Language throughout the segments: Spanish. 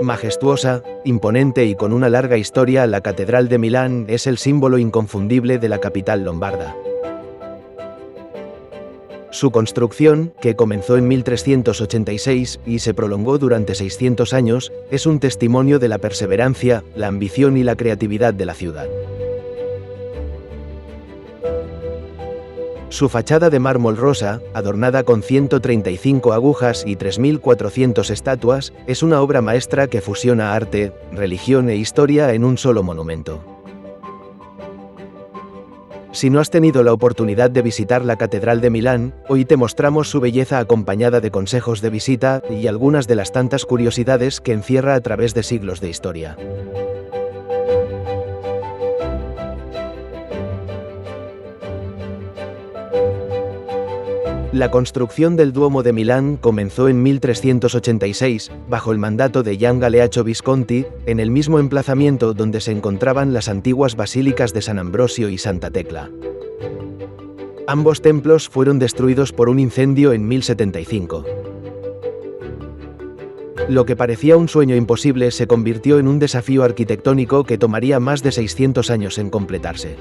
Majestuosa, imponente y con una larga historia, la Catedral de Milán es el símbolo inconfundible de la capital lombarda. Su construcción, que comenzó en 1386 y se prolongó durante 600 años, es un testimonio de la perseverancia, la ambición y la creatividad de la ciudad. Su fachada de mármol rosa, adornada con 135 agujas y 3.400 estatuas, es una obra maestra que fusiona arte, religión e historia en un solo monumento. Si no has tenido la oportunidad de visitar la Catedral de Milán, hoy te mostramos su belleza acompañada de consejos de visita y algunas de las tantas curiosidades que encierra a través de siglos de historia. La construcción del Duomo de Milán comenzó en 1386, bajo el mandato de Gian Galeaccio Visconti, en el mismo emplazamiento donde se encontraban las antiguas basílicas de San Ambrosio y Santa Tecla. Ambos templos fueron destruidos por un incendio en 1075. Lo que parecía un sueño imposible se convirtió en un desafío arquitectónico que tomaría más de 600 años en completarse.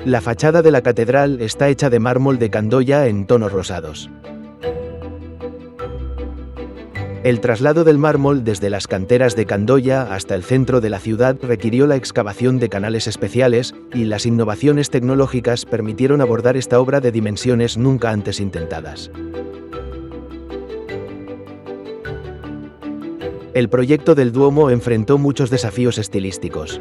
La fachada de la catedral está hecha de mármol de Candolla en tonos rosados. El traslado del mármol desde las canteras de Candolla hasta el centro de la ciudad requirió la excavación de canales especiales, y las innovaciones tecnológicas permitieron abordar esta obra de dimensiones nunca antes intentadas. El proyecto del Duomo enfrentó muchos desafíos estilísticos.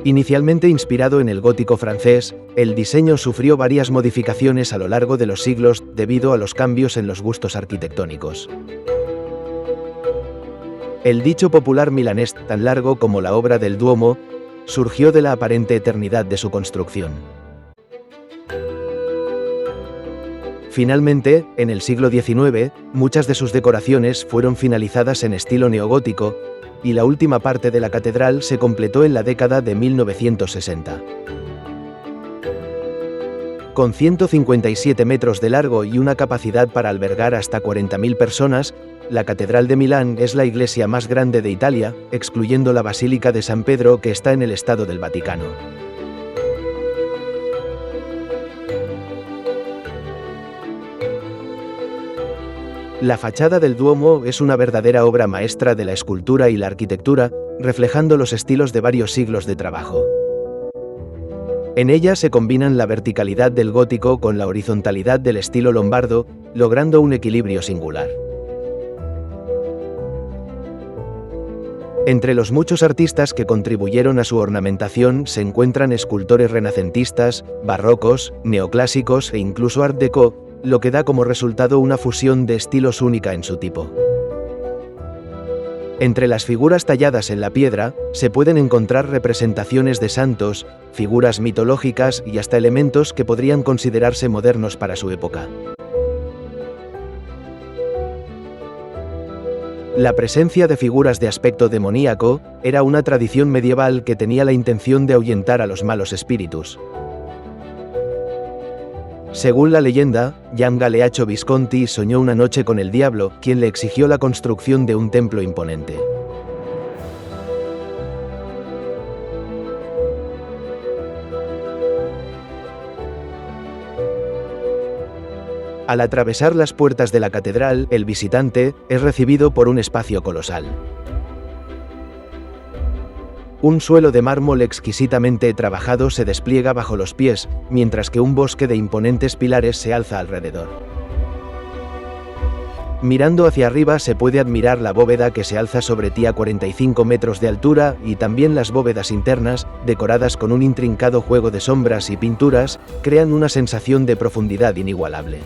Inicialmente inspirado en el gótico francés, el diseño sufrió varias modificaciones a lo largo de los siglos debido a los cambios en los gustos arquitectónicos. El dicho popular milanés, tan largo como la obra del Duomo, surgió de la aparente eternidad de su construcción. Finalmente, en el siglo XIX, muchas de sus decoraciones fueron finalizadas en estilo neogótico, y la última parte de la catedral se completó en la década de 1960. Con 157 metros de largo y una capacidad para albergar hasta 40.000 personas, la Catedral de Milán es la iglesia más grande de Italia, excluyendo la Basílica de San Pedro, que está en el Estado del Vaticano. La fachada del Duomo es una verdadera obra maestra de la escultura y la arquitectura, reflejando los estilos de varios siglos de trabajo. En ella se combinan la verticalidad del gótico con la horizontalidad del estilo lombardo, logrando un equilibrio singular. Entre los muchos artistas que contribuyeron a su ornamentación se encuentran escultores renacentistas, barrocos, neoclásicos e incluso Art Deco, lo que da como resultado una fusión de estilos única en su tipo. Entre las figuras talladas en la piedra, se pueden encontrar representaciones de santos, figuras mitológicas y hasta elementos que podrían considerarse modernos para su época. La presencia de figuras de aspecto demoníaco era una tradición medieval que tenía la intención de ahuyentar a los malos espíritus. Según la leyenda, Gian Galeaccio Visconti soñó una noche con el diablo, quien le exigió la construcción de un templo imponente. Al atravesar las puertas de la catedral, el visitante es recibido por un espacio colosal. Un suelo de mármol exquisitamente trabajado se despliega bajo los pies, mientras que un bosque de imponentes pilares se alza alrededor. Mirando hacia arriba se puede admirar la bóveda que se alza sobre ti a 45 metros de altura y también las bóvedas internas, decoradas con un intrincado juego de sombras y pinturas, crean una sensación de profundidad inigualable.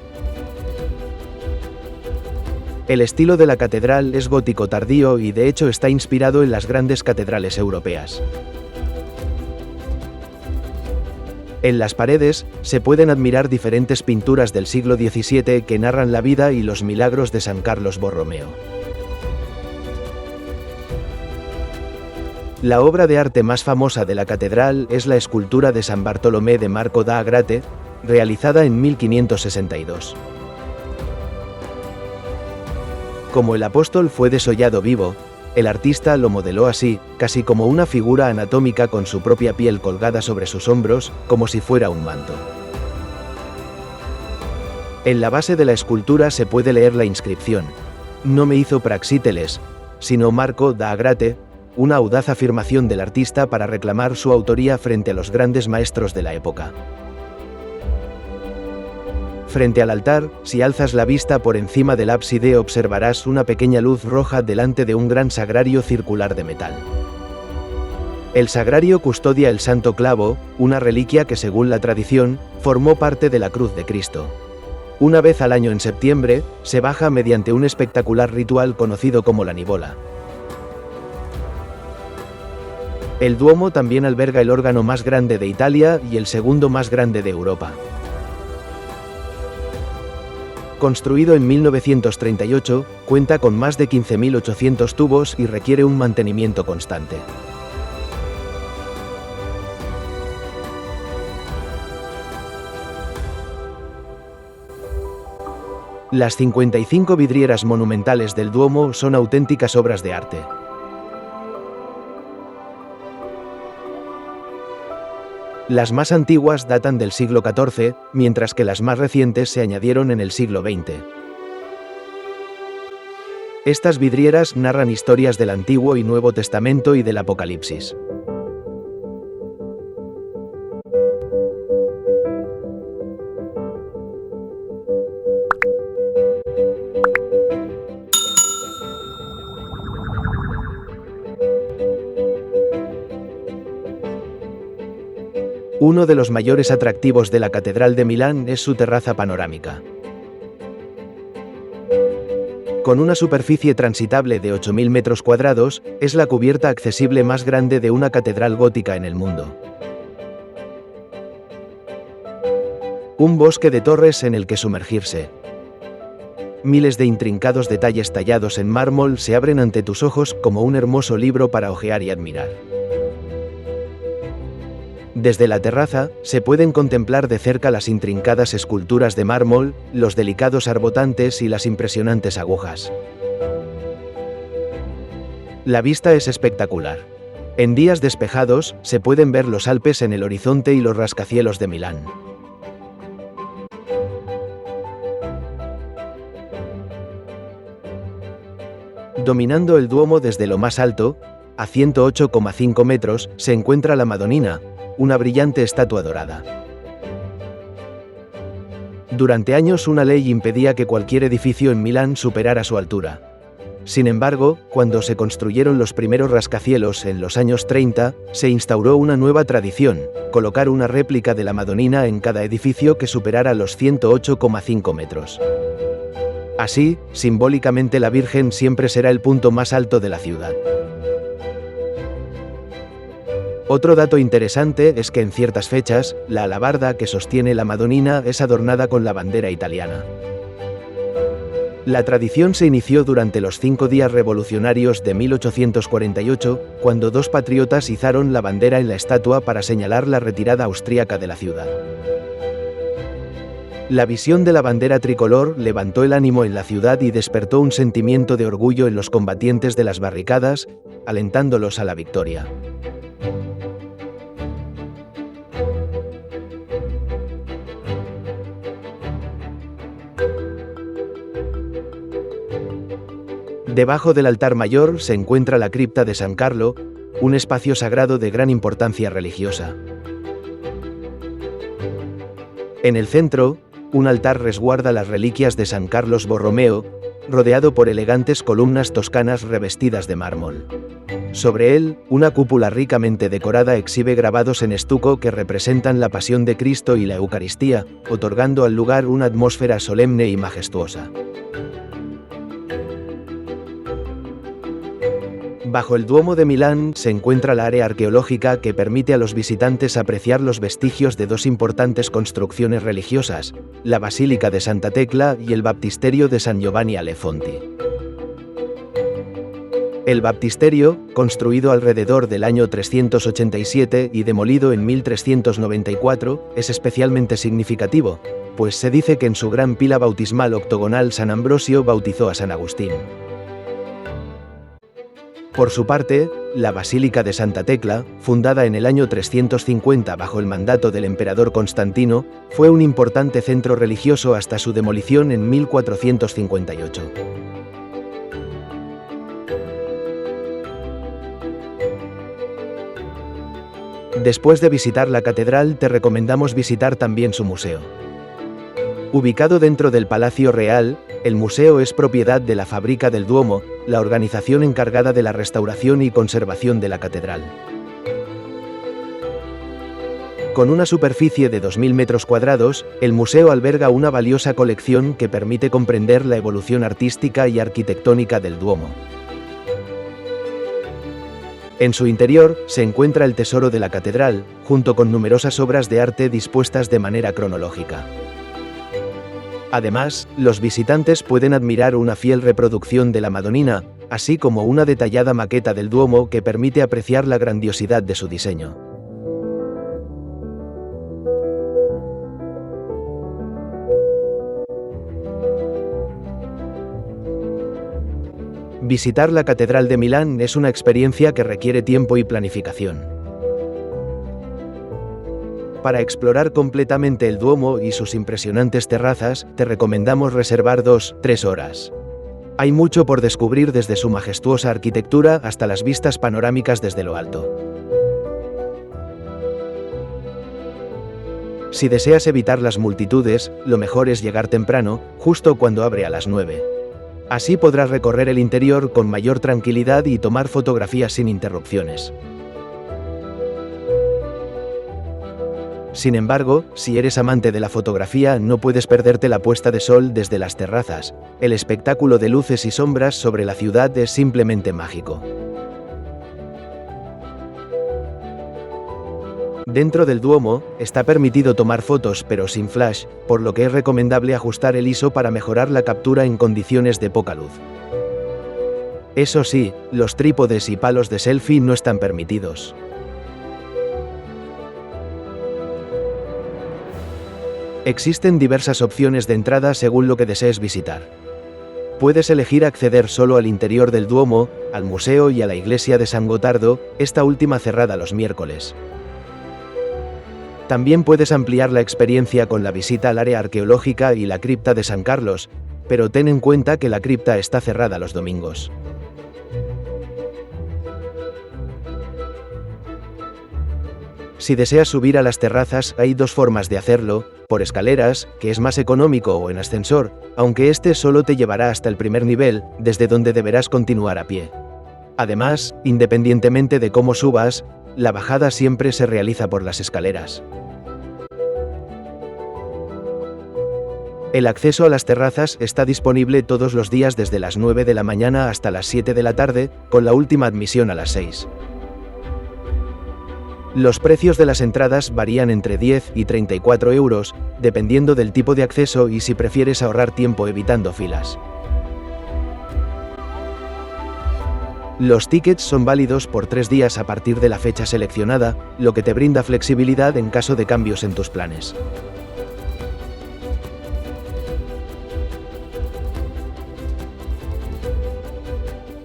El estilo de la catedral es gótico tardío y de hecho está inspirado en las grandes catedrales europeas. En las paredes, se pueden admirar diferentes pinturas del siglo XVII que narran la vida y los milagros de San Carlos Borromeo. La obra de arte más famosa de la catedral es la escultura de San Bartolomé de Marco da Agrate, realizada en 1562. Como el apóstol fue desollado vivo, el artista lo modeló así, casi como una figura anatómica con su propia piel colgada sobre sus hombros, como si fuera un manto. En la base de la escultura se puede leer la inscripción: "No me hizo Praxíteles, sino Marco da Agrate", una audaz afirmación del artista para reclamar su autoría frente a los grandes maestros de la época. Frente al altar, si alzas la vista por encima del ábside observarás una pequeña luz roja delante de un gran sagrario circular de metal. El sagrario custodia el santo clavo, una reliquia que según la tradición, formó parte de la cruz de Cristo. Una vez al año en septiembre, se baja mediante un espectacular ritual conocido como la nivola. El Duomo también alberga el órgano más grande de Italia y el segundo más grande de Europa. Construido en 1938, cuenta con más de 15.800 tubos y requiere un mantenimiento constante. Las 55 vidrieras monumentales del Duomo son auténticas obras de arte. Las más antiguas datan del siglo XIV, mientras que las más recientes se añadieron en el siglo XX. Estas vidrieras narran historias del Antiguo y Nuevo Testamento y del Apocalipsis. Uno de los mayores atractivos de la Catedral de Milán es su terraza panorámica. Con una superficie transitable de 8.000 metros cuadrados, es la cubierta accesible más grande de una catedral gótica en el mundo. Un bosque de torres en el que sumergirse. Miles de intrincados detalles tallados en mármol se abren ante tus ojos como un hermoso libro para hojear y admirar. Desde la terraza, se pueden contemplar de cerca las intrincadas esculturas de mármol, los delicados arbotantes y las impresionantes agujas. La vista es espectacular. En días despejados, se pueden ver los Alpes en el horizonte y los rascacielos de Milán. Dominando el Duomo desde lo más alto, a 108,5 metros, se encuentra la Madonnina, una brillante estatua dorada. Durante años una ley impedía que cualquier edificio en Milán superara su altura. Sin embargo, cuando se construyeron los primeros rascacielos en los años 30, se instauró una nueva tradición: colocar una réplica de la Madonnina en cada edificio que superara los 108,5 metros. Así, simbólicamente la Virgen siempre será el punto más alto de la ciudad. Otro dato interesante es que en ciertas fechas, la alabarda que sostiene la Madonnina es adornada con la bandera italiana. La tradición se inició durante los 5 días revolucionarios de 1848, cuando dos patriotas izaron la bandera en la estatua para señalar la retirada austríaca de la ciudad. La visión de la bandera tricolor levantó el ánimo en la ciudad y despertó un sentimiento de orgullo en los combatientes de las barricadas, alentándolos a la victoria. Debajo del altar mayor se encuentra la cripta de San Carlo, un espacio sagrado de gran importancia religiosa. En el centro, un altar resguarda las reliquias de San Carlos Borromeo, rodeado por elegantes columnas toscanas revestidas de mármol. Sobre él, una cúpula ricamente decorada exhibe grabados en estuco que representan la Pasión de Cristo y la Eucaristía, otorgando al lugar una atmósfera solemne y majestuosa. Bajo el Duomo de Milán se encuentra la área arqueológica que permite a los visitantes apreciar los vestigios de dos importantes construcciones religiosas, la Basílica de Santa Tecla y el Baptisterio de San Giovanni alle Fonti. El baptisterio, construido alrededor del año 387 y demolido en 1394, es especialmente significativo, pues se dice que en su gran pila bautismal octogonal San Ambrosio bautizó a San Agustín. Por su parte, la Basílica de Santa Tecla, fundada en el año 350 bajo el mandato del emperador Constantino, fue un importante centro religioso hasta su demolición en 1458. Después de visitar la catedral, te recomendamos visitar también su museo. Ubicado dentro del Palacio Real, el museo es propiedad de la Fabbrica del Duomo, la organización encargada de la restauración y conservación de la catedral. Con una superficie de 2.000 metros cuadrados, el museo alberga una valiosa colección que permite comprender la evolución artística y arquitectónica del Duomo. En su interior se encuentra el tesoro de la catedral, junto con numerosas obras de arte dispuestas de manera cronológica. Además, los visitantes pueden admirar una fiel reproducción de la Madonina, así como una detallada maqueta del Duomo que permite apreciar la grandiosidad de su diseño. Visitar la Catedral de Milán es una experiencia que requiere tiempo y planificación. Para explorar completamente el Duomo y sus impresionantes terrazas, te recomendamos reservar 2-3 horas. Hay mucho por descubrir desde su majestuosa arquitectura hasta las vistas panorámicas desde lo alto. Si deseas evitar las multitudes, lo mejor es llegar temprano, justo cuando abre a las 9. Así podrás recorrer el interior con mayor tranquilidad y tomar fotografías sin interrupciones. Sin embargo, si eres amante de la fotografía, no puedes perderte la puesta de sol desde las terrazas. El espectáculo de luces y sombras sobre la ciudad es simplemente mágico. Dentro del Duomo, está permitido tomar fotos pero sin flash, por lo que es recomendable ajustar el ISO para mejorar la captura en condiciones de poca luz. Eso sí, los trípodes y palos de selfie no están permitidos. Existen diversas opciones de entrada según lo que desees visitar. Puedes elegir acceder solo al interior del Duomo, al museo y a la iglesia de San Gotardo, esta última cerrada los miércoles. También puedes ampliar la experiencia con la visita al área arqueológica y la cripta de San Carlos, pero ten en cuenta que la cripta está cerrada los domingos. Si deseas subir a las terrazas, hay dos formas de hacerlo: por escaleras, que es más económico, o en ascensor, aunque este solo te llevará hasta el primer nivel, desde donde deberás continuar a pie. Además, independientemente de cómo subas, la bajada siempre se realiza por las escaleras. El acceso a las terrazas está disponible todos los días desde las 9 de la mañana hasta las 7 de la tarde, con la última admisión a las 6. Los precios de las entradas varían entre 10 y 34 euros, dependiendo del tipo de acceso y si prefieres ahorrar tiempo evitando filas. Los tickets son válidos por 3 días a partir de la fecha seleccionada, lo que te brinda flexibilidad en caso de cambios en tus planes.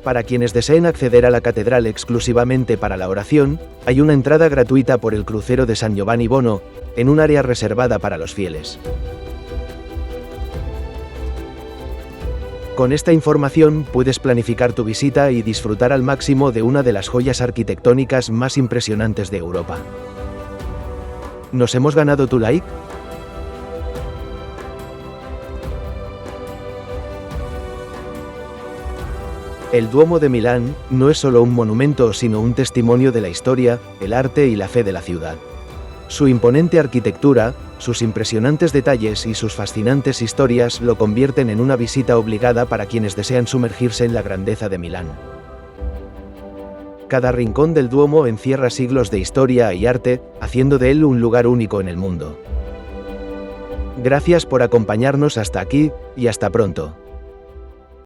Para quienes deseen acceder a la catedral exclusivamente para la oración, hay una entrada gratuita por el crucero de San Giovanni Bono, en un área reservada para los fieles. Con esta información puedes planificar tu visita y disfrutar al máximo de una de las joyas arquitectónicas más impresionantes de Europa. ¿Nos hemos ganado tu like? El Duomo de Milán no es solo un monumento, sino un testimonio de la historia, el arte y la fe de la ciudad. Su imponente arquitectura, sus impresionantes detalles y sus fascinantes historias lo convierten en una visita obligada para quienes desean sumergirse en la grandeza de Milán. Cada rincón del Duomo encierra siglos de historia y arte, haciendo de él un lugar único en el mundo. Gracias por acompañarnos hasta aquí, y hasta pronto.